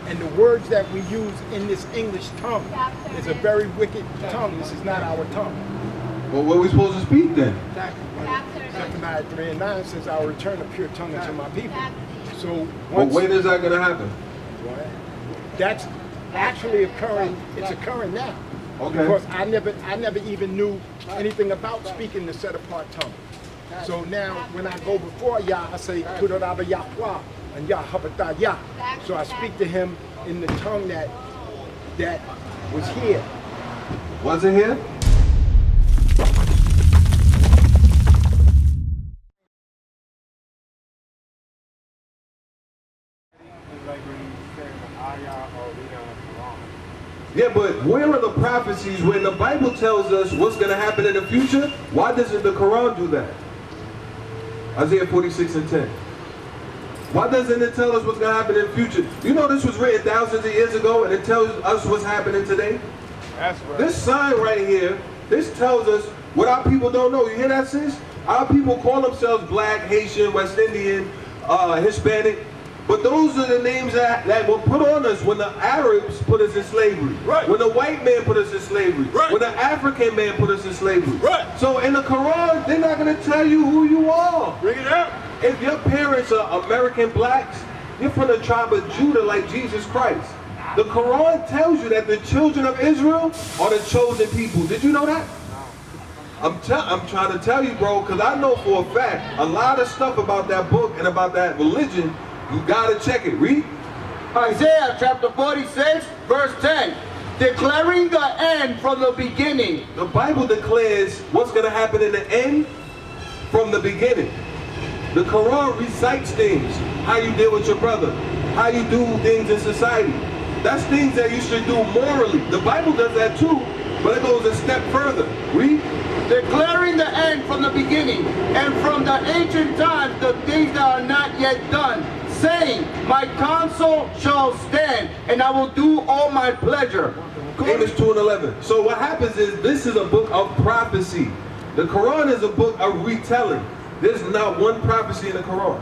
And the words that we use in this English tongue is a very wicked tongue. This is not our tongue. Well, what are we supposed to speak then? Zephaniah 3:9 says, I'll return a pure tongue unto my people. So But when is that going to happen? That's actually occurring. It's occurring now. Okay. Because I never even knew anything about speaking the set apart tongue. So now when I go before Yah, I say Kudoraba Yahweh and Yah Habata Yah. So I speak to him in the tongue that was here. Was it here? Yeah, but where are the prophecies when the Bible tells us what's going to happen in the future? Why doesn't the Quran do that? Isaiah 46:10. Why doesn't it tell us what's going to happen in the future? You know this was written thousands of years ago and it tells us what's happening today? That's right. This sign right here, this tells us what our people don't know. You hear that, sis? Our people call themselves Black, Haitian, West Indian, Hispanic. But those are the names that were put on us when the Arabs put us in slavery. Right. When the white man put us in slavery. Right. When the African man put us in slavery. Right. So in the Quran, they're not going to tell you who you are. Bring it up. If your parents are American blacks, you're from the tribe of Judah like Jesus Christ. The Quran tells you that the children of Israel are the chosen people. Did you know that? I'm trying to tell you, bro, because I know for a fact a lot of stuff about that book and about that religion. You gotta check it. Read. Isaiah chapter 46, verse 10. Declaring the end from the beginning. The Bible declares what's gonna happen in the end from the beginning. The Quran recites things. How you deal with your brother. How you do things in society. That's things that you should do morally. The Bible does that too, but it goes a step further. Read. Declaring the end from the beginning, and from the ancient times the things that are not yet done, saying, my counsel shall stand, and I will do all my pleasure. Amos 2:11. So what happens is, this is a book of prophecy. The Quran is a book of retelling. There's not one prophecy in the Quran.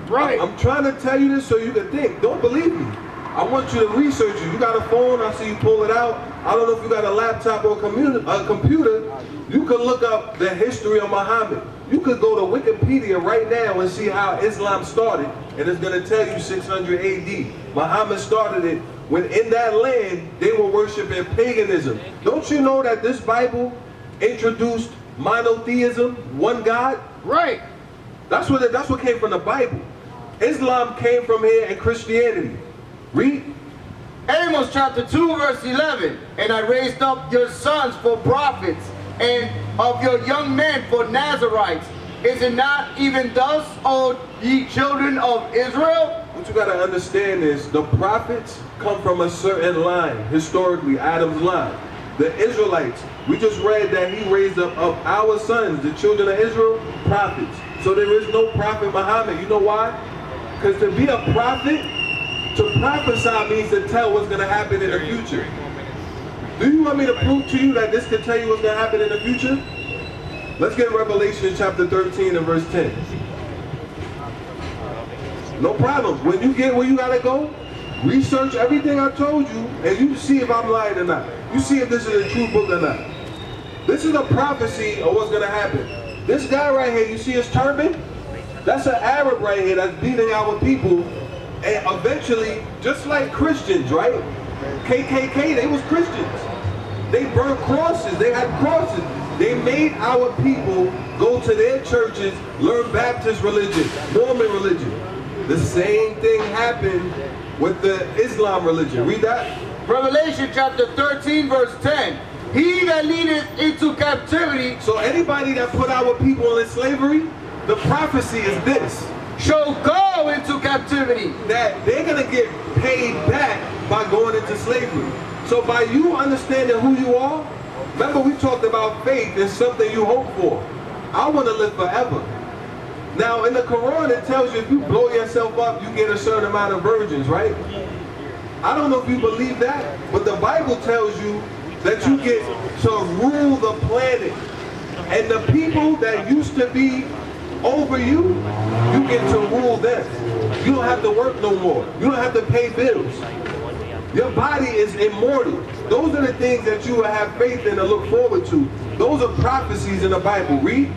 Right. I'm trying to tell you this so you can think. Don't believe me. I want you to research it. You got a phone, I see you pull it out. I don't know if you got a laptop or a computer. You can look up the history of Muhammad. You could go to Wikipedia right now and see how Islam started, and it's going to tell you 600 AD. Muhammad started it when in that land they were worshiping paganism. Don't you know that this Bible introduced monotheism, one God? Right. That's what came from the Bible. Islam came from here and Christianity. Read. Amos chapter 2 verse 11. And I raised up your sons for prophets, and of your young men for Nazarites. Is it not even thus, O ye children of Israel? What you got to understand is the prophets come from a certain line, historically, Adam's line. The Israelites, we just read that he raised up of our sons, the children of Israel, prophets. So there is no prophet Muhammad. You know why? Because to be a prophet, to prophesy means to tell what's going to happen in the future. Do you want me to prove to you that this can tell you what's going to happen in the future? Let's get Revelation chapter 13 and verse 10. No problem. When you get where you got to go, research everything I told you, and you see if I'm lying or not. You see if this is a true book or not. This is a prophecy of what's going to happen. This guy right here, you see his turban? That's an Arab right here that's beating our people. And eventually, just like Christians, right? KKK, they was Christians. They burned crosses, they had crosses. They made our people go to their churches, learn Baptist religion, Mormon religion. The same thing happened with the Islam religion. Read that. Revelation chapter 13 verse 10. He that leadeth into captivity. So anybody that put our people in slavery, the prophecy is this. Shall go into captivity. That they're going to get paid back by going into slavery. So by you understanding who you are, remember we talked about faith is something you hope for. I want to live forever. Now in the Quran it tells you if you blow yourself up, you get a certain amount of virgins, right? I don't know if you believe that, but the Bible tells you that you get to rule the planet. And the people that used to be over you, you get to rule them. You don't have to work no more. You don't have to pay bills. Your body is immortal. Those are the things that you will have faith in and look forward to. Those are prophecies in the Bible. Read.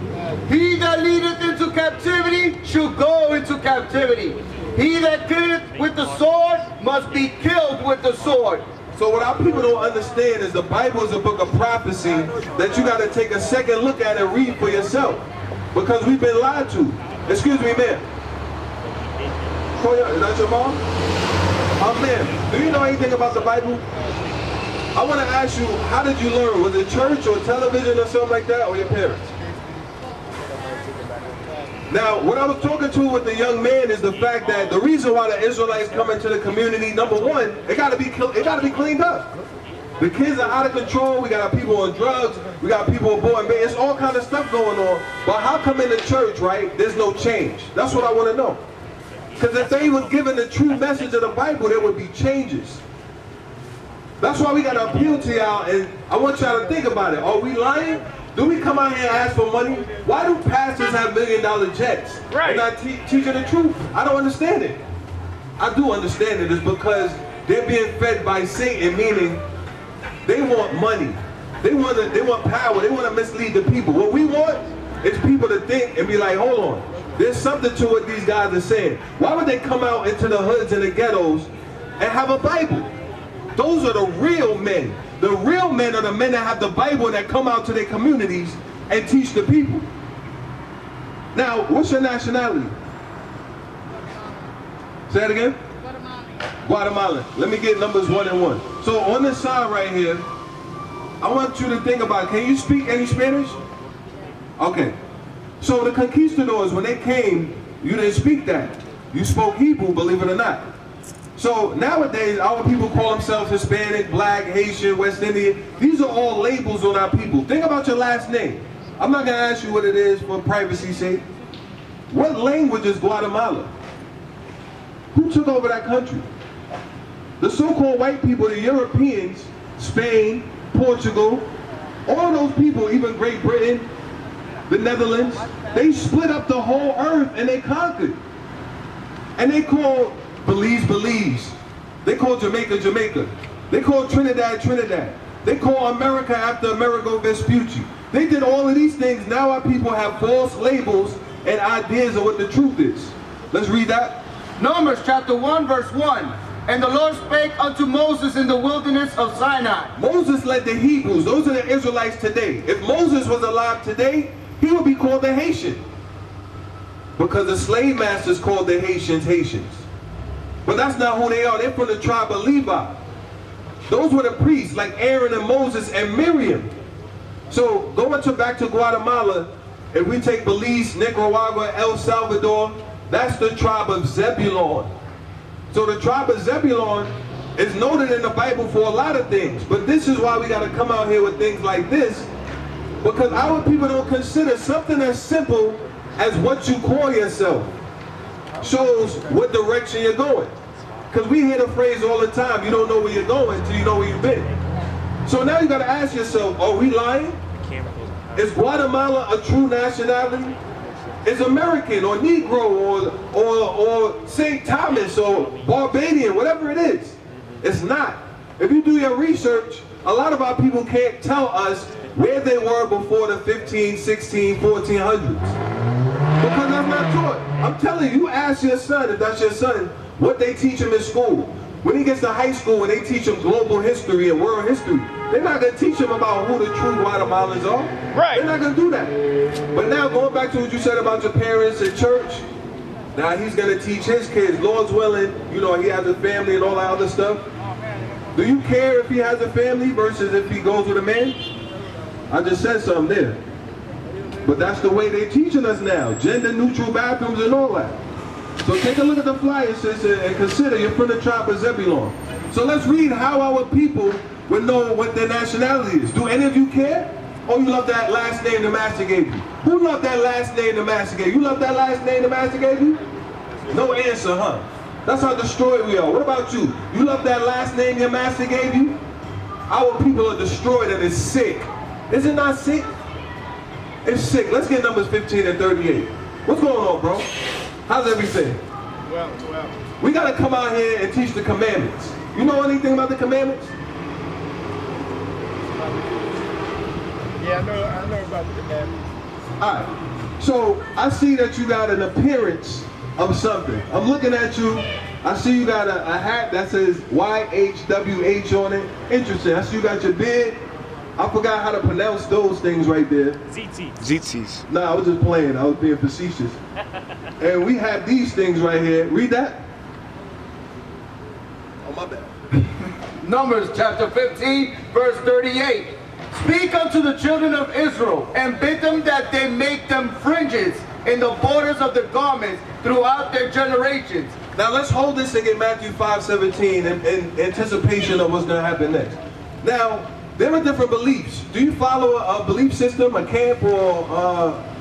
He that leadeth into captivity shall go into captivity. He that killeth with the sword must be killed with the sword. So what our people don't understand is the Bible is a book of prophecy that you got to take a second look at and read for yourself. Because we've been lied to. Excuse me, ma'am. Is that your mom? Ma'am, do you know anything about the Bible? I want to ask you, how did you learn? Was it church or television or something like that, or your parents? Now, what I was talking to with the young man is the fact that the reason why the Israelites come into the community, number one, it got to be cleaned up. The kids are out of control. We got people on drugs. We got people on board. It's all kind of stuff going on. But how come in the church, right, there's no change? That's what I want to know. Because if they were given the true message of the Bible, there would be changes. That's why we got to appeal to y'all, and I want y'all to think about it. Are we lying? Do we come out here and ask for money? Why do pastors have $1 million jets and not teaching the truth? I don't understand it. I do understand it. It's because they're being fed by Satan, meaning they want money. They want power. They want to mislead the people. What we want is people to think and be like, hold on, there's something to what these guys are saying. Why would they come out into the hoods and the ghettos and have a Bible? Those are the real men. The real men are the men that have the Bible and that come out to their communities and teach the people. Now, what's your nationality? Say it again? Guatemalan. Let me get numbers 1 and 1. So on this side right here, I want you to think about, can you speak any Spanish? Okay. So the conquistadors, when they came, you didn't speak that. You spoke Hebrew, believe it or not. So nowadays, our people call themselves Hispanic, Black, Haitian, West Indian. These are all labels on our people. Think about your last name. I'm not going to ask you what it is for privacy's sake. What language is Guatemala? Who took over that country? The so-called white people, the Europeans, Spain, Portugal, all those people, even Great Britain, the Netherlands, they split up the whole earth and they conquered. And they called Belize. They call Jamaica, Jamaica. They call Trinidad, Trinidad. They call America after Amerigo Vespucci. They did all of these things. Now our people have false labels and ideas of what the truth is. Let's read that. Numbers chapter 1 verse 1. And the Lord spake unto Moses in the wilderness of Sinai. Moses led the Hebrews. Those are the Israelites today. If Moses was alive today, he would be called the Haitian. Because the slave masters called the Haitians Haitians. But that's not who they are. They're from the tribe of Levi. Those were the priests like Aaron and Moses and Miriam. So going back to Guatemala, if we take Belize, Nicaragua, El Salvador, that's the tribe of Zebulon. So the tribe of Zebulon is noted in the Bible for a lot of things. But this is why we got to come out here with things like this. Because our people don't consider something as simple as what you call yourself shows what direction you're going. Because we hear the phrase all the time, you don't know where you're going until you know where you've been. So now you got to ask yourself, are we lying? Is Guatemala a true nationality? Is American or Negro or St. Thomas or Barbadian, whatever it is? It's not. If you do your research, a lot of our people can't tell us where they were before the 15, 16, 1400s. Because that's not taught. I'm telling you, you ask your son, if that's your son, what they teach him in school. When he gets to high school and they teach him global history and world history, they're not going to teach him about who the true Guatemalans are. Right. They're not going to do that. But now going back to what you said about your parents and church, now he's going to teach his kids, Lord's willing, you know, he has a family and all that other stuff. Do you care if he has a family versus if he goes with a man? I just said something there. But that's the way they're teaching us now. Gender neutral bathrooms and all that. So take a look at the flyer, sister, and consider you're from the tribe of Zebulon. So let's read how our people would know what their nationality is. Do any of you care? Or you love that last name the master gave you? Who loved that last name the master gave you? You love that last name the master gave you? No answer, huh? That's how destroyed we are. What about you? You love that last name your master gave you? Our people are destroyed and it's sick. Is it not sick? It's sick. Let's get numbers 15 and 38. What's going on, bro? How's everything? Well. We got to come out here and teach the commandments. You know anything about the commandments? Yeah, I know about the commandments. Alright. So I see that you got an appearance of something. I'm looking at you. I see you got a hat that says YHWH on it. Interesting. I see you got your beard. I forgot how to pronounce those things right there. ZTs. Nah, I was just playing. I was being facetious. And we have these things right here. Read that. Oh, my bad. Numbers chapter 15, verse 38. Speak unto the children of Israel, and bid them that they make them fringes in the borders of the garments throughout their generations. Now let's hold this and get Matthew 5:17 in anticipation of what's going to happen next. Now, there are different beliefs. Do you follow a belief system, a camp, or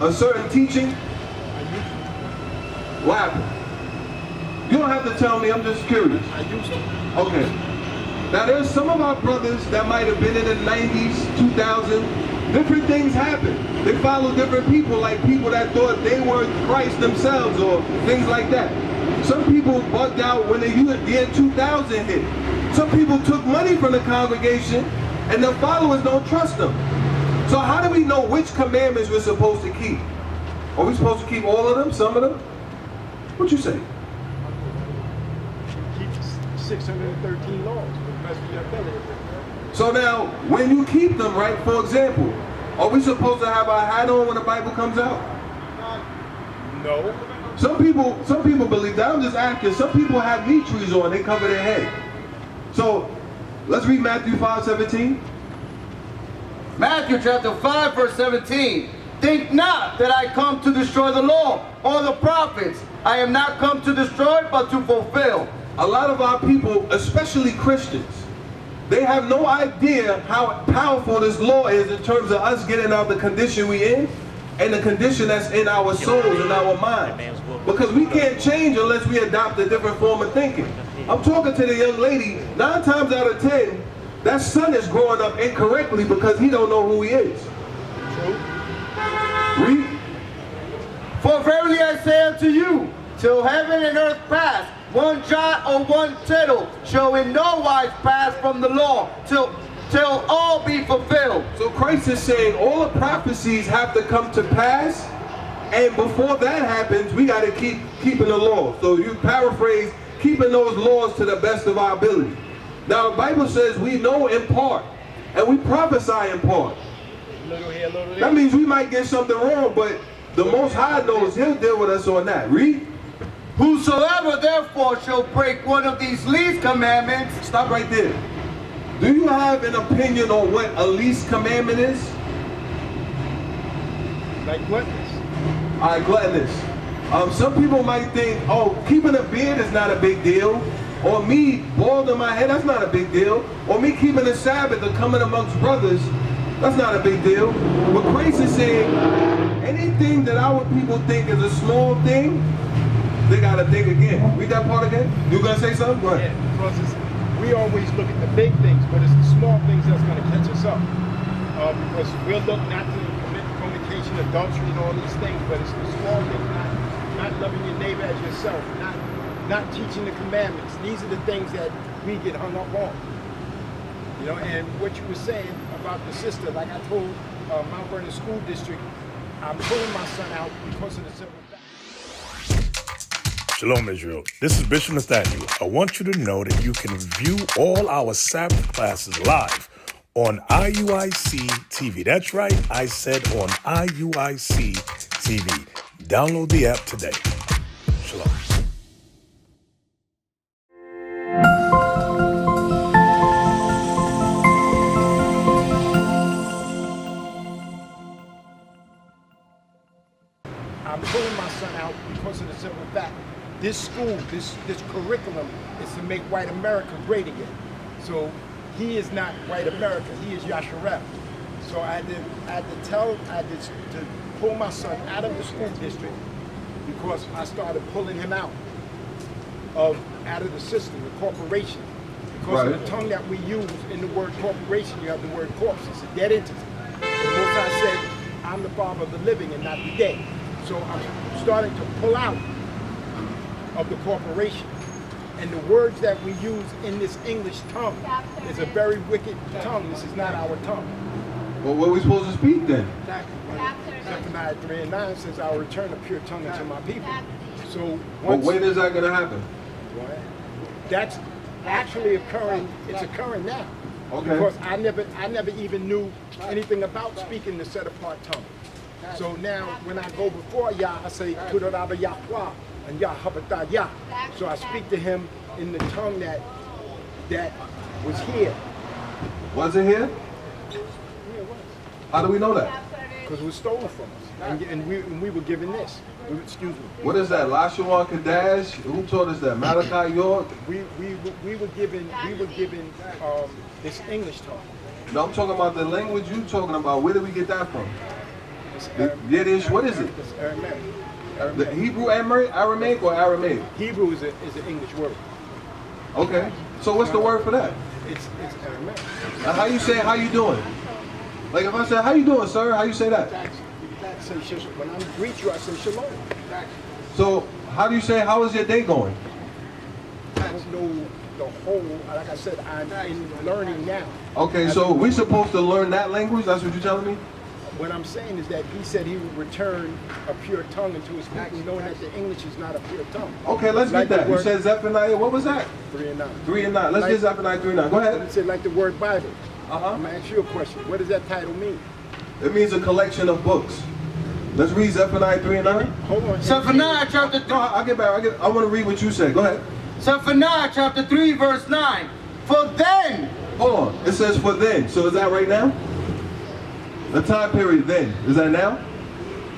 a certain teaching? What happened? You don't have to tell me, I'm just curious. I used to. Okay. Now there's some of our brothers that might have been in the 90s, 2000. Different things happen. They follow different people, like people that thought they were Christ themselves or things like that. Some people bugged out when the year 2000 hit. Some people took money from the congregation and their followers don't trust them. So how do we know which commandments we're supposed to keep? Are we supposed to keep all of them, some of them? What you say? Keep 613 laws. So now, when you keep them, right, for example, are we supposed to have our hat on when the Bible comes out? No. Some people believe that. I'm just asking. Some people have meat trees on, they cover their head. So, let's read Matthew 5:17. Matthew chapter 5, verse 17. Think not that I come to destroy the law or the prophets. I am not come to destroy, but to fulfill. A lot of our people, especially Christians, they have no idea how powerful this law is in terms of us getting out the condition we in and the condition that's in our souls and our minds. Because we can't change unless we adopt a different form of thinking. I'm talking to the young lady, 9 times out of 10, that son is growing up incorrectly because he don't know who he is. True. Read. For verily I say unto you, till heaven and earth pass, one jot or one tittle shall in no wise pass from the law till all be fulfilled. So Christ is saying all the prophecies have to come to pass, and before that happens, we got to keeping the law. So you paraphrase, keeping those laws to the best of our ability. Now the Bible says we know in part, and we prophesy in part. Little here, little there. That means we might get something wrong, but the Most High knows He'll deal with us on that. Read. Whosoever therefore shall break one of these least commandments. Stop right there. Do you have an opinion on what a least commandment is? Like gluttonous. All right, gluttonous. Some people might think, oh, keeping a beard is not a big deal. Or me balding my head, that's not a big deal. Or me keeping the Sabbath or coming amongst brothers, that's not a big deal. But Christ is saying, anything that our people think is a small thing, they gotta think again. Read that part again. You gonna say something? Go ahead. Yeah, because we always look at the big things, but it's the small things that's gonna catch us up. Because we'll look not to commit fornication, adultery, and all these things, but it's the small things, not loving your neighbor as yourself, not teaching the commandments. These are the things that we get hung up on. You know, and what you were saying about the sister, like I told Mount Vernon School District, I'm pulling my son out because of the simple fact. Shalom, Israel. This is Bishop Nathaniel. I want you to know that you can view all our Sabbath classes live on IUIC TV. That's right, I said on IUIC TV. Download the app today. Shalom. I'm pulling my son out because of the simple fact. This school, this curriculum is to make white America great again. So he is not white America, he is Yasharel. So I had to pull my son out of the school district because I started pulling him out of the system, the corporation. Because of the tongue that we use in the word corporation, you have the word corpse, it's a dead entity. So Most High said, I'm the father of the living and not the dead. So I'm starting to pull out of the corporation. And the words that we use in this English tongue is a very wicked tongue. This is not our tongue. Well, what are we supposed to speak then? Zephaniah 3:9 says, "I will return a pure tongue unto my people." So Well, once, when is that going to happen? that's actually occurring. It's occurring now. Okay. Because I never even knew anything about speaking the set apart tongue. So now when I go before Yah, I say Kudoraba Yahweh and Yah Habatah Yah. So I speak to him in the tongue that was here. Was it here? Yeah, it was. How do we know that? Because it was stolen from us. And we were given this. Excuse me. What is that? Lashawan Kadash? Who taught us that? Malachi York? We were given this English tongue. No, I'm talking about the language you talking about. Where did we get that from? It's Yiddish, what is it? It's Aramaic. The Hebrew Aramaic or Aramaic? Hebrew is an English word. Okay. So what's the word for that? It's Aramaic. Now, how you say how you doing? Like if I say how you doing, sir? How you say that? When I greet you, I say shalom. So how do you say how is your day going? I don't know the whole. Like I said, I'm in learning now. Okay, so we're supposed to learn that language? That's what you're telling me? What I'm saying is that he said he would return a pure tongue into his people, knowing that the English is not a pure tongue. Okay, let's Like get that. the You word- said Zephaniah, what was that? 3 and 9. 3 and 9. Let's Like- get Zephaniah 3 and 9. Go It ahead. said like the word Bible. Uh-huh. I'm gonna ask you a question. What does that title mean? It means a collection of books. Let's read Zephaniah 3 and 9. Hold on. Zephaniah chapter 3. No, I'll get back. I want to read what you said. Go ahead. Zephaniah chapter 3 verse 9. For then, Hold on. It says for then. So is that right now? The time period then. Is that now?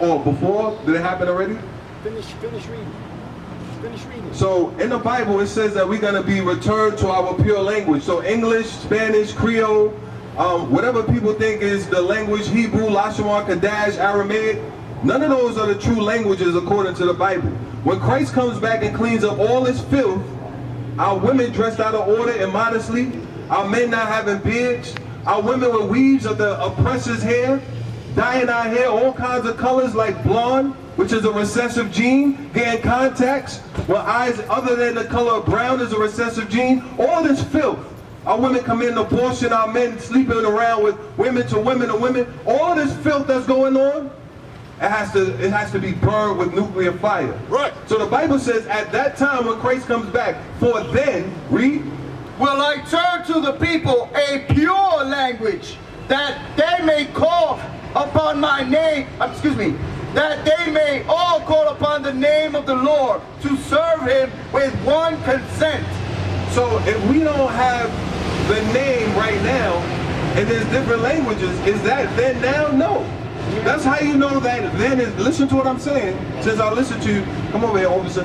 Or before? Did it happen already? Finish reading. Finish reading. So in the Bible it says that we're going to be returned to our pure language. So English, Spanish, Creole, whatever people think is the language, Hebrew, Lashawan, Kadash, Aramaic, none of those are the true languages according to the Bible. When Christ comes back and cleans up all his filth, our women dressed out of order and modestly, our men not having beards, our women with weaves of the oppressor's hair, dyeing our hair all kinds of colors like blonde, which is a recessive gene, getting contacts, with eyes other than the color of brown is a recessive gene, all this filth. Our women come in abortion, our men sleeping around with women to women, all this filth that's going on, it has to be burned with nuclear fire. Right. So the Bible says at that time when Christ comes back, for then, read, will I turn to the people a pure language, that they may call upon my name, that they may all call upon the name of the Lord to serve him with one consent. so if we don't have the name right now, and there's different languages, is that then now? No. That's how you know that then is, listen to what I'm saying, since I listen to you, come over here, officer.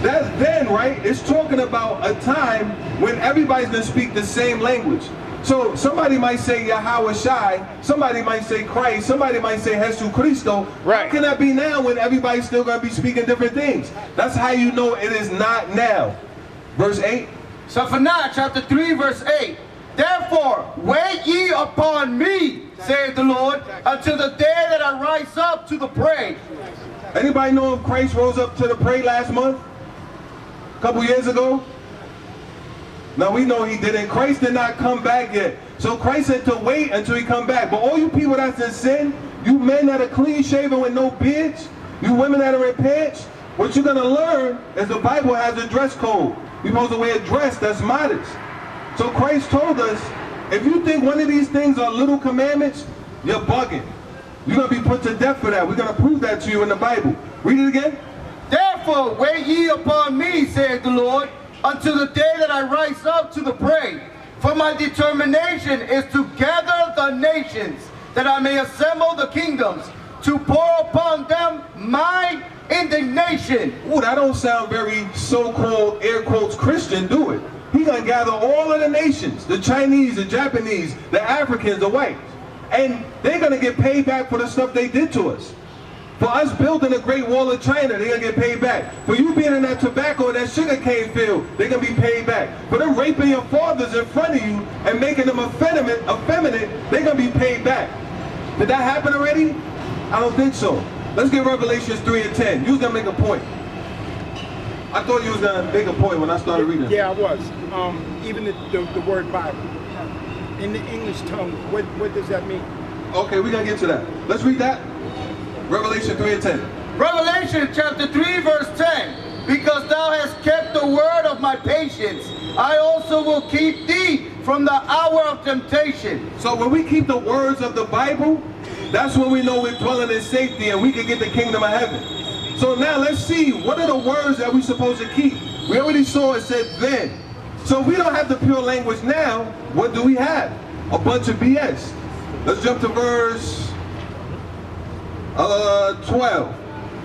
That's then, right? It's talking about a time when everybody's gonna speak the same language. So somebody might say Yahweh Shai, somebody might say Christ, somebody might say Jesus Christo. Right. How can that be now when everybody's still gonna be speaking different things? That's how you know it is not now. Verse 8. Zephaniah chapter 3 verse 8. Therefore, wait ye upon me, saith the Lord, until the day that I rise up to the prey. Anybody know if Christ rose up to the prey last month? A couple years ago? Now we know he didn't. Christ did not come back yet. So Christ had to wait until he come back. But all you people that's in sin, you men that are clean shaven with no beards, you women that are in pants, what you're going to learn is the Bible has a dress code. You're supposed to wear a dress that's modest. So Christ told us, if you think one of these things are little commandments, you're bugging. You're going to be put to death for that. We're going to prove that to you in the Bible. Read it again. Therefore, wait ye upon me, saith the Lord, until the day that I rise up to the prey. For my determination is to gather the nations, that I may assemble the kingdoms, to pour upon them my indignation. Ooh, that don't sound very so-called, air quotes, Christian, do it. He's going to gather all of the nations, the Chinese, the Japanese, the Africans, the whites. And they're going to get paid back for the stuff they did to us. For us building a Great Wall of China, they're going to get paid back. For you being in that tobacco and that sugarcane field, they're going to be paid back. For them raping your fathers in front of you and making them effeminate, they're going to be paid back. Did that happen already? I don't think so. Let's get Revelations 3 and 10. You was going to make a point. I thought you was gonna make a point when I started reading. Yeah, I was. Even the word Bible. In the English tongue, what does that mean? Okay, we're gonna get to that. Let's read that. Revelation 3 and 10. Revelation chapter 3 verse 10. Because thou hast kept the word of my patience, I also will keep thee from the hour of temptation. So when we keep the words of the Bible, that's when we know we're dwelling in safety and we can get the kingdom of heaven. So now let's see, what are the words that we're supposed to keep? We already saw it said then. So if we don't have the pure language now, what do we have? A bunch of BS. Let's jump to verse 12.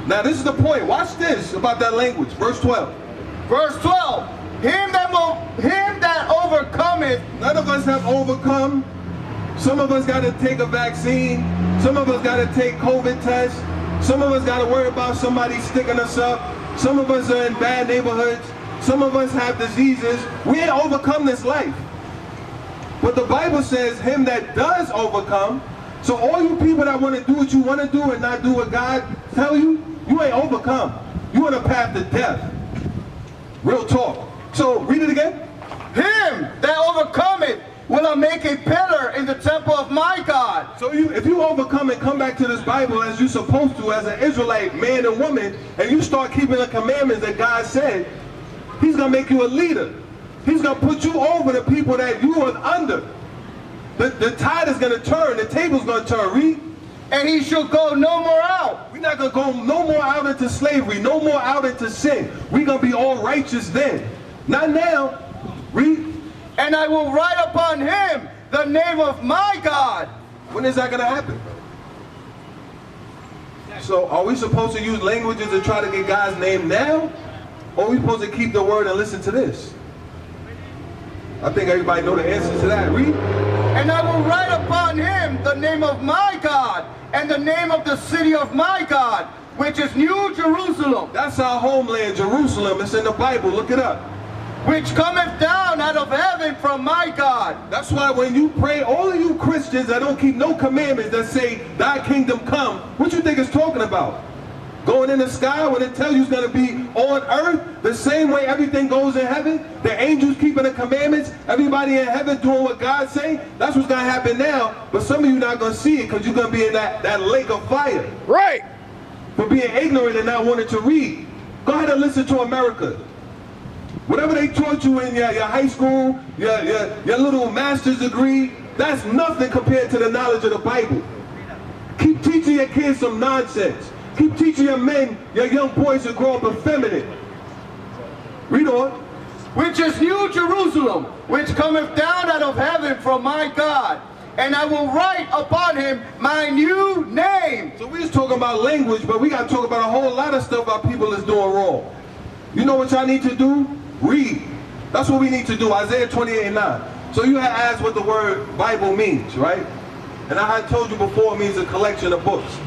Now this is the point. Watch this about that language. Verse 12. Verse 12. Him that overcometh. None of us have overcome. Some of us got to take a vaccine. Some of us got to take COVID tests. Some of us got to worry about somebody sticking us up. Some of us are in bad neighborhoods. Some of us have diseases. We ain't overcome this life. But the Bible says him that does overcome. So all you people that want to do what you want to do and not do what God tell you, you ain't overcome. You on a path to death. Real talk. So read it again. Him that overcometh will I make a pillar in the temple of my God. So if you overcome and come back to this Bible as you're supposed to as an Israelite man and woman, and you start keeping the commandments that God said, he's going to make you a leader. He's going to put you over the people that you are under. The tide is going to turn. The table's going to turn. Read. And he shall go no more out. We're not going to go no more out into slavery, no more out into sin. We're going to be all righteous then. Not now. Read. And I will write upon him the name of my God. When is that going to happen? So are we supposed to use languages to try to get God's name now? Or are we supposed to keep the word and listen to this? I think everybody know the answer to that. Read. And I will write upon him the name of my God and the name of the city of my God, which is New Jerusalem. That's our homeland, Jerusalem. It's in the Bible. Look it up. Which cometh down out of heaven from my God. That's why when you pray, all of you Christians that don't keep no commandments that say, thy kingdom come, what you think it's talking about? Going in the sky when it tells you it's going to be on earth, the same way everything goes in heaven, the angels keeping the commandments, everybody in heaven doing what God say, that's what's going to happen now. But some of you not going to see it because you're going to be in that lake of fire. Right. For being ignorant and not wanting to read. Go ahead and listen to America. Whatever they taught you in your high school, your little master's degree, that's nothing compared to the knowledge of the Bible. Keep teaching your kids some nonsense. Keep teaching your men, your young boys to grow up effeminate. Read on. Which is New Jerusalem, which cometh down out of heaven from my God. And I will write upon him my new name. So we just talking about language, but we got to talk about a whole lot of stuff our people is doing wrong. You know what y'all need to do? Read. That's what we need to do. Isaiah 28:9. So you had asked what the word Bible means, right? And I had told you before it means a collection of books.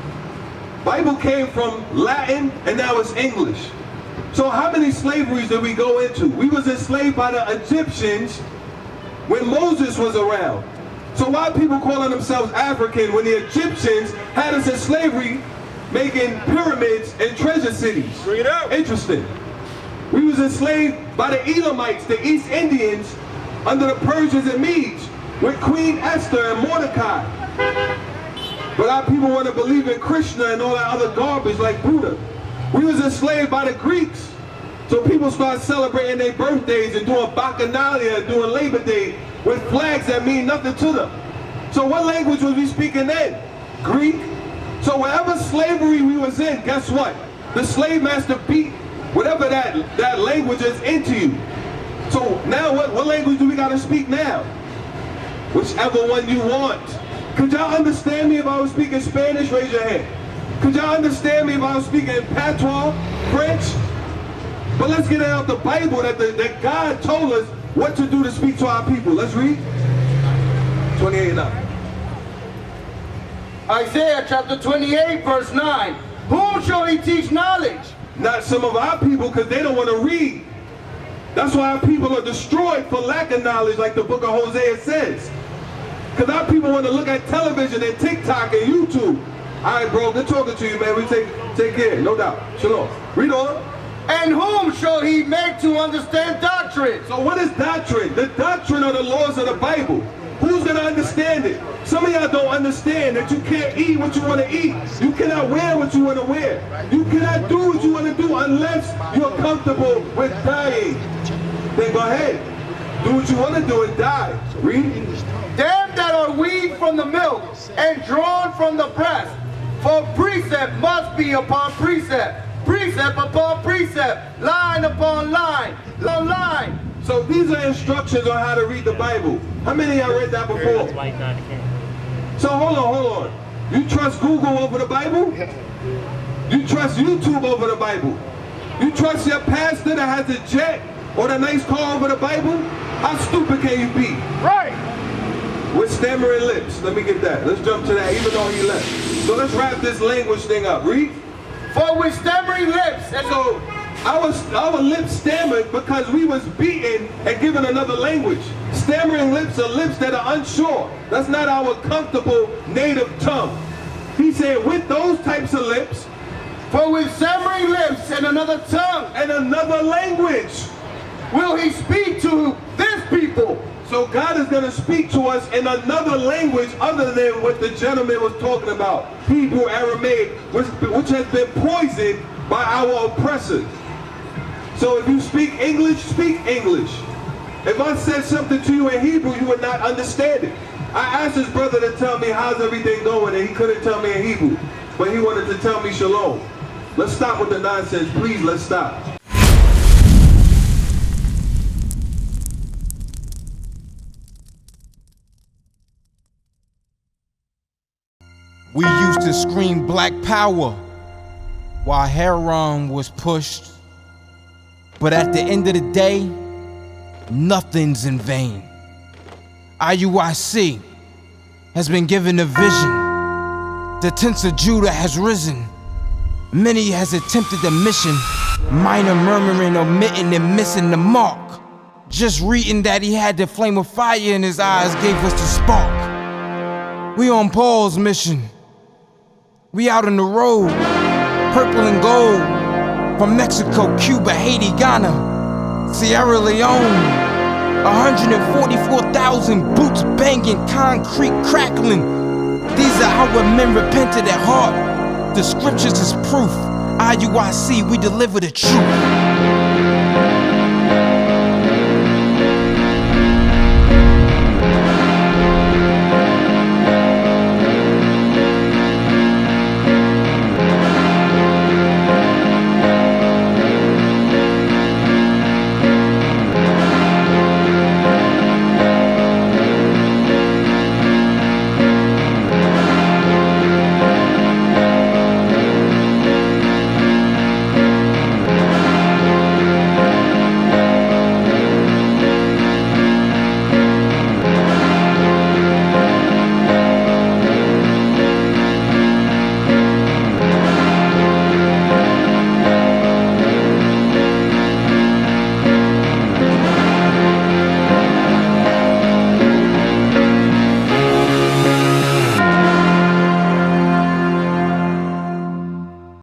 Bible came from Latin and now it's English. So how many slaveries did we go into? We was enslaved by the Egyptians when Moses was around. So why are people calling themselves African when the Egyptians had us in slavery making pyramids and treasure cities? Bring it out. Interesting. We was enslaved by the Edomites, the East Indians, under the Persians and Medes, with Queen Esther and Mordecai. But our people want to believe in Krishna and all that other garbage like Buddha. We was enslaved by the Greeks. So people start celebrating their birthdays and doing Bacchanalia and doing Labor Day with flags that mean nothing to them. So what language was we speaking then? Greek. So wherever slavery we was in, guess what? The slave master beat whatever that language is into you. So now what language do we got to speak now? Whichever one you want. Could y'all understand me if I was speaking Spanish? Raise your hand. Could y'all understand me if I was speaking patois, French? But let's get out the Bible that God told us what to do to speak to our people. Let's read. 28:9. Isaiah chapter 28 verse 9. Whom shall he teach knowledge? Not some of our people because they don't want to read. That's why our people are destroyed for lack of knowledge like the book of Hosea says. Because our people want to look at television and TikTok and YouTube. All right, bro, good talking to you, man. We take care, no doubt. Shalom. Read on. And whom shall he make to understand doctrine? So what is doctrine? The doctrine are the laws of the Bible. Who's going to understand it? Some of y'all don't understand that you can't eat what you want to eat. You cannot wear what you want to wear. You cannot do what you want to do unless you're comfortable with dying. Then go ahead. Do what you want to do and die. Read. Them that are weaned from the milk and drawn from the breast. For precept must be upon precept, precept upon precept, line upon line, upon line. So these are instructions on how to read the Bible. How many of y'all read that before? So hold on. You trust Google over the Bible? You trust YouTube over the Bible? You trust your pastor that has a jet or the nice car over the Bible? How stupid can you be? Right. With stammering lips. Let me get that. Let's jump to that even though he left. So let's wrap this language thing up. Read. For with stammering lips. And so our lips stammered because we was beaten and given another language. Stammering lips are lips that are unsure. That's not our comfortable native tongue. He said with those types of lips. For with stammering lips and another tongue. And another language. Will he speak to this people. So God is going to speak to us in another language other than what the gentleman was talking about. Hebrew, Aramaic, which has been poisoned by our oppressors. So if you speak English, speak English. If I said something to you in Hebrew, you would not understand it. I asked his brother to tell me how's everything going, and he couldn't tell me in Hebrew. But he wanted to tell me shalom. Let's stop with the nonsense. Please, let's stop. We used to scream black power while heroin was pushed. But at the end of the day, nothing's in vain. IUIC has been given a vision. The tents of Judah has risen. Many has attempted the mission. Minor murmuring, omitting, and missing the mark. Just reading that he had the flame of fire in his eyes gave us the spark. We on Paul's mission. We out on the road, purple and gold, from Mexico, Cuba, Haiti, Ghana, Sierra Leone. 144,000 boots banging, concrete crackling. These are how men repented at heart. The scriptures is proof. IUIC, we deliver the truth.